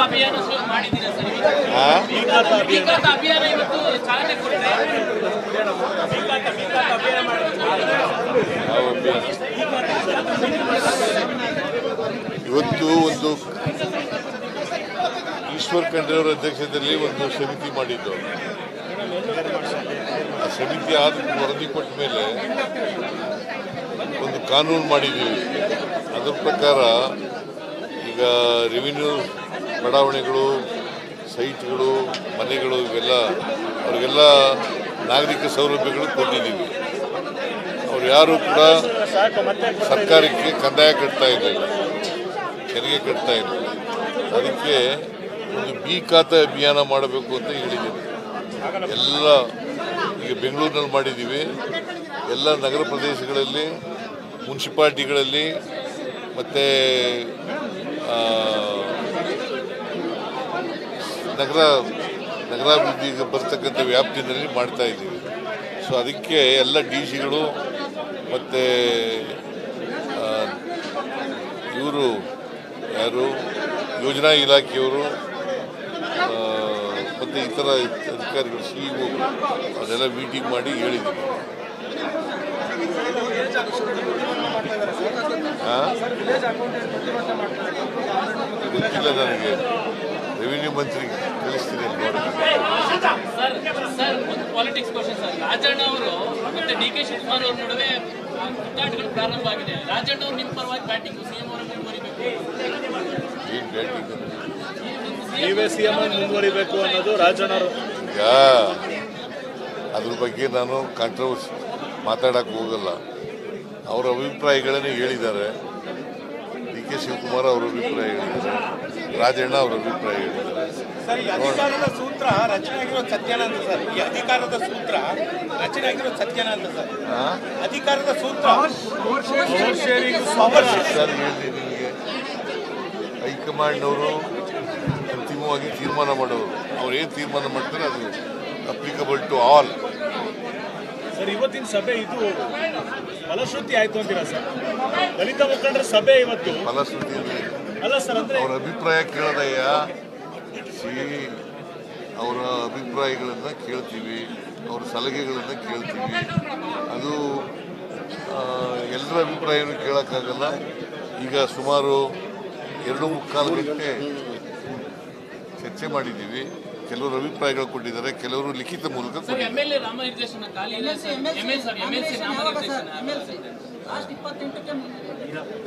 ಅಭಿಯಾನ ಶುರು ಮಾಡಿದ್ದೀರಾ ಸರ್? ಅಭಿಯಾನ ಇವತ್ತು ಚಾಲನೆ ಕೊಟ್ಟರೆ ಇವತ್ತು ಒಂದು ಈಶ್ವರ್ ಖಂಡ್ರೆ ಅವರ ಅಧ್ಯಕ್ಷತೆಯಲ್ಲಿ ಒಂದು ಸಮಿತಿ ಮಾಡಿದ್ದು. ಆ ಸಮಿತಿ ಆದ ವರದಿ ಕೊಟ್ಟ ಮೇಲೆ ಒಂದು ಕಾನೂನು ಮಾಡಿದ್ದೀವಿ. ಅದರ ಪ್ರಕಾರ ಈಗ ರೆವಿನ್ಯೂ ಬಡಾವಣೆಗಳು, ಸೈಟ್ಗಳು, ಮನೆಗಳು ಇವೆಲ್ಲ ಅವ್ರಿಗೆಲ್ಲ ನಾಗರಿಕ ಸೌಲಭ್ಯಗಳು ಕೊಟ್ಟಿದ್ದೀವಿ. ಅವ್ರು ಯಾರು ಕೂಡ ಸರ್ಕಾರಕ್ಕೆ ಕಂದಾಯ ಕಟ್ತಾ ಇರಲಿಲ್ಲ, ತೆರಿಗೆ ಕಟ್ತಾ ಇರಲಿಲ್ಲ. ಅದಕ್ಕೆ ಒಂದು ಬಿ ಖಾತೆ ಅಭಿಯಾನ ಮಾಡಬೇಕು ಅಂತ ಹೇಳಿದ್ದೀವಿ. ಎಲ್ಲ ಈಗ ಬೆಂಗಳೂರಿನಲ್ಲಿ ಮಾಡಿದ್ದೀವಿ. ಎಲ್ಲ ನಗರ ಪ್ರದೇಶಗಳಲ್ಲಿ, ಮುನ್ಸಿಪಾಲ್ಟಿಗಳಲ್ಲಿ ಮತ್ತು ನಗರಾಭಿವೃದ್ಧಿಗೆ ಬರ್ತಕ್ಕಂಥ ವ್ಯಾಪ್ತಿನಲ್ಲಿ ಮಾಡ್ತಾ ಇದ್ದೀವಿ. ಸೊ ಅದಕ್ಕೆ ಎಲ್ಲ ಡಿ ಸಿಗಳು ಮತ್ತು ಇವರು ಯಾರು ಯೋಜನಾ ಇಲಾಖೆಯವರು ಮತ್ತು ಇತರ ಅಧಿಕಾರಿಗಳು, ಸಿಇಒ ಅವರೆಲ್ಲ ಮೀಟಿಂಗ್ ಮಾಡಿ ಹೇಳಿದ್ದೀವಿ. ಗೊತ್ತಿಲ್ಲ ನನಗೆ, ರೆವಿನ್ಯೂ ಮಂತ್ರಿ ಕಳಿಸ್ತೀನಿ ಅಂತ ನೋಡಿ. ಸರ್, ಒಂದು ಪಾಲಿಟಿಕ್ಸ್ ಕ್ವಶನ್ ಸರ್. ರಾಜಣ್ಣ ಅವರು ಮತ್ತೆ ಡಿ ಕೆ ಶಿವಕುಮಾರ್ ಅವ್ರ ನಡುವೆ ಹುಟ್ಟಾಟಗಳು ಪ್ರಾರಂಭ ಆಗಿದೆ. ರಾಜಣ್ಣ ಅವರು ನಿಮ್ಮ ಪರವಾಗಿ ಬ್ಯಾಟಿಂಗ್, ಸಿಎಂ ಅವರನ್ನು ಮುಂದುವರಿಬೇಕು, ಏನು ಬ್ಯಾಟಿಂಗ್ ನೀವೇ ಸಿಎಂ ಮುಂದುವರಿಬೇಕು ಅನ್ನೋದು ರಾಜಣ್ಣ ಅವರು. ಈಗ ಅದ್ರ ಬಗ್ಗೆ ನಾನು ಕಾಂಟ್ರವರ್ಸಿ ಮಾತಾಡಕ್ಕೆ ಹೋಗಲ್ಲ. ಅವರ ಅಭಿಪ್ರಾಯಗಳನ್ನೇ ಹೇಳಿದ್ದಾರೆ. ಡಿ ಕೆ ಶಿವಕುಮಾರ್ ಅವರ ಅಭಿಪ್ರಾಯ ಹೇಳಿದ್ದಾರೆ, ರಾಜಣ್ಣ ಅವರ ಅಭಿಪ್ರಾಯ ಹೇಳಿದ್ದಾರೆ. ಅಧಿಕಾರದ ಸೂತ್ರ ರಚನೆ ಆಗಿರೋದು ಸತ್ಯನ ಅಂತ ಸರ್. ಈ ಅಧಿಕಾರದ ಸೂತ್ರ ರಚನೆ ಆಗಿರೋದು ಸತ್ಯನ ಅಂತ ಸರ್. ಅಧಿಕಾರದ ಸೂತ್ರ ಸರ್ ಹೇಳಿ ನಿಮಗೆ, ಹೈಕಮಾಂಡ್ನವರು ಅಂತಿಮವಾಗಿ ತೀರ್ಮಾನ ಮಾಡೋರು. ಅವ್ರು ಏನು ತೀರ್ಮಾನ ಮಾಡ್ತಾರೆ ಅದು ಅಪ್ಲಿಕಬಲ್ ಟು ಆಲ್. ಸರ್, ಇವತ್ತಿನ ಸಭೆ ಇದು ಫಲಶ್ರುತಿ ಆಯ್ತು ಅಂತೀರಾ ಸರ್? ದಲಿತ ಮುಖಂಡರ ಸಭೆ ಇವತ್ತು ಫಲಶ್ರುತಿ ಅಲ್ಲ ಸರ್, ಅಂದ್ರೆ ಅವರ ಅಭಿಪ್ರಾಯ ಕೇಳೋದಯ್ಯ. ಅವರ ಅಭಿಪ್ರಾಯಗಳನ್ನು ಕೇಳ್ತೀವಿ, ಅವರ ಸಲಹೆಗಳನ್ನು ಕೇಳ್ತೀವಿ. ಅದು ಎಲ್ಲರ ಅಭಿಪ್ರಾಯವನ್ನು ಕೇಳೋಕ್ಕಾಗಲ್ಲ. ಈಗ ಸುಮಾರು 2.25 ಗಂಟೆ ಚರ್ಚೆ ಮಾಡಿದ್ದೀವಿ. ಕೆಲವರು ಅಭಿಪ್ರಾಯಗಳು ಕೊಟ್ಟಿದ್ದಾರೆ, ಕೆಲವರು ಲಿಖಿತ ಮೂಲಕ ಕೊಟ್ಟಿದ್ದಾರೆ.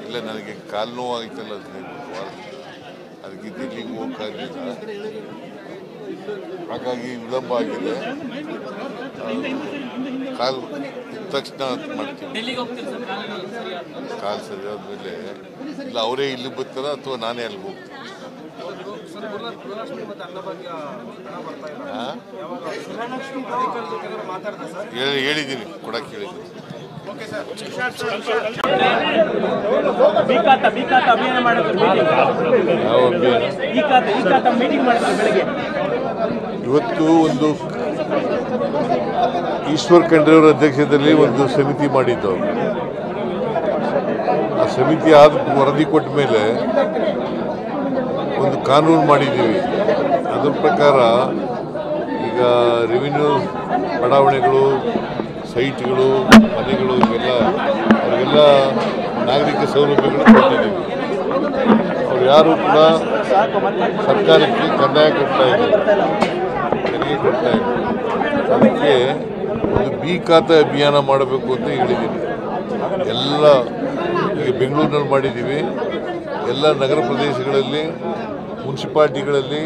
ಇಲ್ಲ, ನನಗೆ ಕಾಲು ನೋವಾಗೈತಲ್ಲ, ಅದಕ್ಕೆ ದಿಲ್ಲಿಗೆ ಹೋಗಕ್ಕಾಗಲಿಲ್ಲ. ಹಾಗಾಗಿ ವಿಳಂಬ ಆಗಿದೆ. ಕಾಲು ತಕ್ಷಣ ಮಾಡ್ತೀವಿ. ಕಾಲು ಸರಿಯಾದ ಮೇಲೆ ಇಲ್ಲ ಅವರೇ ಇಲ್ಲಿ ಬರ್ತಾರ ಅಥವಾ ನಾನೇ ಅಲ್ಲಿಗೆ ಹೋಗ್ತೀನಿ. ಹೇಳಿದ್ದೀನಿ, ಕೊಡಕ್ಕೆ ಹೇಳಿದ್ದೀನಿ. ಇವತ್ತು ಒಂದು ಈಶ್ವರ್ ಖಂಡ್ರೆ ಅವರ ಅಧ್ಯಕ್ಷತೆಯಲ್ಲಿ ಒಂದು ಸಮಿತಿ ಮಾಡಿದ್ದು. ಆ ಸಮಿತಿ ಆದ ವರದಿ ಕೊಟ್ಟ ಮೇಲೆ ಒಂದು ಕಾನೂನು ಮಾಡಿದ್ದೀವಿ. ಅದರ ಪ್ರಕಾರ ಈಗ ರೆವಿನ್ಯೂ ಬಡಾವಣೆಗಳು, ಸೈಟ್ಗಳು, ಮನೆಗಳು ಇವೆಲ್ಲ ಅವರಿಗೆಲ್ಲ ನಾಗರಿಕ ಸೌಲಭ್ಯಗಳು ಕೊಟ್ಟಿದ್ದೀವಿ. ಅವ್ರು ಯಾರು ಕೂಡ ಸರ್ಕಾರಕ್ಕೆ ಕಂದಾಯ ಕಟ್ತಾ ಇದ್ದಾರೆ, ತೆರಿಗೆ ಕಟ್ತಾ ಇದ್ದಾರೆ. ಅದಕ್ಕೆ ಒಂದು ಬಿ ಖಾತೆ ಅಭಿಯಾನ ಮಾಡಬೇಕು ಅಂತ ಹೇಳಿದ್ದೀನಿ. ಎಲ್ಲ ಈಗ ಬೆಂಗಳೂರಿನಲ್ಲಿ ಮಾಡಿದ್ದೀವಿ. ಎಲ್ಲ ನಗರ ಪ್ರದೇಶಗಳಲ್ಲಿ, ಮುನ್ಸಿಪಾಲ್ಟಿಗಳಲ್ಲಿ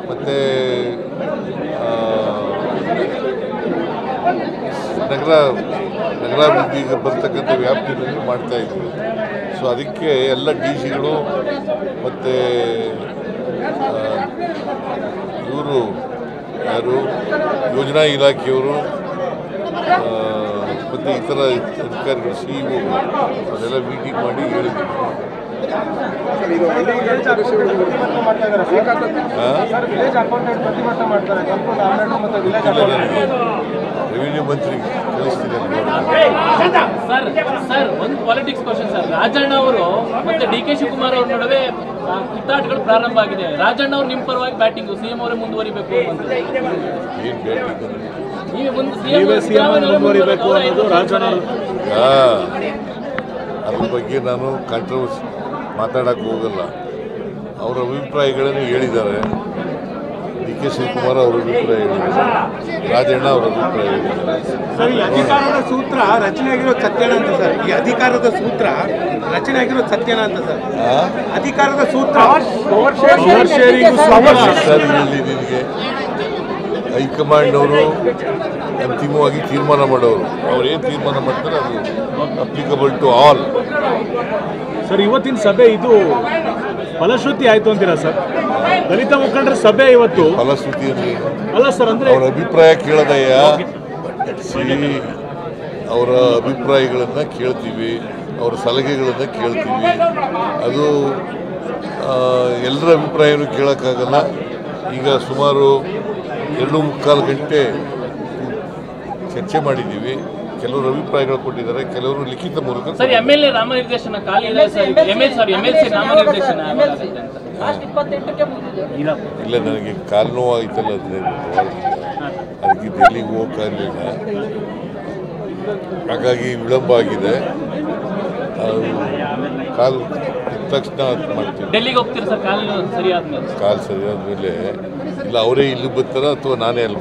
ಮತ್ತು ನಗರಾಭಿವೃದ್ಧಿಗೆ ಬರ್ತಕ್ಕಂಥ ವ್ಯಾಪ್ತಿನಲ್ಲಿ ಮಾಡ್ತಾ ಇದ್ದೀವಿ. ಸೊ ಅದಕ್ಕೆ ಎಲ್ಲ ಡಿ ಸಿಗಳು ಮತ್ತು ಇವರು ಯಾರು ಯೋಜನಾ ಇಲಾಖೆಯವರು ಮತ್ತು ಇತರ ಅಧಿಕಾರಿಗಳು, ಸಿಇಒ ಅವರೆಲ್ಲ ಮೀಟಿಂಗ್ ಮಾಡಿ ಹೇಳಿದ್ದೀವಿ. ರೆವಿನ್ಯೂ ಮಂತ್ರಿ ಕಳಿಸ್ತೀನಿ ಅಂತ ನೋಡಿ. ಸರ್, ಒಂದು ಪಾಲಿಟಿಕ್ಸ್ ಕ್ವಶನ್ ಸರ್. ರಾಜಣ್ಣ ಅವರು ಮತ್ತೆ ಡಿ ಕೆ ಶಿವಕುಮಾರ್ ಅವ್ರ ನಡುವೆ ಕಿತ್ತಾಟಗಳು ಪ್ರಾರಂಭ ಆಗಿದೆ. ರಾಜಣ್ಣ ಅವ್ರು ನಿಮ್ಮ ಪರವಾಗಿ ಬ್ಯಾಟಿಂಗ್, ಸಿಎಂ ಅವರೇ ಮುಂದುವರಿಬೇಕು ಅಂತ. ಏನು ಬ್ಯಾಟಿಂಗ್ ನೀವೇ ಸಿಎಂ ಮುಂದುವರಿಬೇಕು ಅನ್ನೋದು ರಾಜಣ್ಣ. ಅದ್ರ ಬಗ್ಗೆ ನಾನು ಕಾಂಟ್ರವರ್ಸಿ ಮಾತಾಡಕ್ಕೆ ಹೋಗಲ್ಲ. ಅವರ ಅಭಿಪ್ರಾಯಗಳನ್ನು ಹೇಳಿದ್ದಾರೆ. ಡಿ ಕೆ ಶಿವಕುಮಾರ್ ಅವರ ಅಭಿಪ್ರಾಯ ಹೇಳಿದ್ದಾರೆ, ರಾಜಣ್ಣ ಅವರ ಅಭಿಪ್ರಾಯ ಹೇಳಿದ್ದಾರೆ. ಸರ್, ಈ ಅಧಿಕಾರದ ಸೂತ್ರ ರಚನೆ ಆಗಿರೋದು ಸತ್ಯನ ಅಂತ ಸರ್. ಈ ಅಧಿಕಾರದ ಸೂತ್ರ ರಚನೆ ಆಗಿರೋದು ಸತ್ಯನ ಅಂತ ಸರ್. ಅಧಿಕಾರದ ಸೂತ್ರ ಸರ್, ಇಲ್ಲಿ ನಿನಗೆ ಹೈಕಮಾಂಡ್ನವರು ಅಂತಿಮವಾಗಿ ತೀರ್ಮಾನ ಮಾಡೋರು. ಅವ್ರು ಏನು ತೀರ್ಮಾನ ಮಾಡ್ತಾರೆ ಅದು ಅಪ್ಲಿಕಬಲ್ ಟು ಆಲ್. ಸರ್, ಇವತ್ತಿನ ಸಭೆ ಇದು ಫಲಶ್ರುತಿ ಆಯ್ತು ಅಂತೀರಾ ಸರ್? ದಲಿತ ಮುಖಂಡರ ಸಭೆ ಇವತ್ತು ಫಲಶ್ರುತಿ ಅಲ್ಲ ಸರ್, ಅಂದ್ರೆ ಅವರ ಅಭಿಪ್ರಾಯ ಕೇಳದಯ್ಯ. ಅವರ ಅಭಿಪ್ರಾಯಗಳನ್ನು ಕೇಳ್ತೀವಿ, ಅವರ ಸಲಹೆಗಳನ್ನು ಕೇಳ್ತೀವಿ. ಅದು ಎಲ್ಲರ ಅಭಿಪ್ರಾಯನೂ ಕೇಳೋಕ್ಕಾಗಲ್ಲ. ಈಗ ಸುಮಾರು 2.25 ಗಂಟೆ ಚರ್ಚೆ ಮಾಡಿದ್ದೀವಿ. ಕೆಲವರು ಅಭಿಪ್ರಾಯಗಳು ಕೊಟ್ಟಿದ್ದಾರೆ, ಕೆಲವರು ಲಿಖಿತ ಮೂಲಕ. ಸರ್, MLA ನಾಮನಿರ್ದೇಶನ ಖಾಲಿ ಇದೆ ಸರ್. MLC ನಾಮನಿರ್ದೇಶನ ಇಲ್ಲ, ನನಗೆ ಕಾಲು ನೋವಾಯ್ತಲ್ಲ 15 ವಾರದಿಂದ, ಅದಕ್ಕೆ ಡೆಲ್ಲಿಗೆ ಹೋಗಕ್ಕಾಗಲಿಲ್ಲ. ಹಾಗಾಗಿ ವಿಳಂಬ ಆಗಿದೆ. ಕಾಲು ತಕ್ಷಣ ಮಾಡ್ತೀವಿ. ಡೆಲ್ಲಿಗೆ ಹೋಗ್ತೀರಿ ಸರ್ ಕಾಲು ಸರಿಯಾದ್ಮೇಲೆ? ಕಾಲು ಸರಿಯಾದ ಮೇಲೆ ಇಲ್ಲ ಅವರೇ ಇಲ್ಲಿ ಬರ್ತಾರ ಅಥವಾ ನಾನೇ ಅಲ್ಲಿ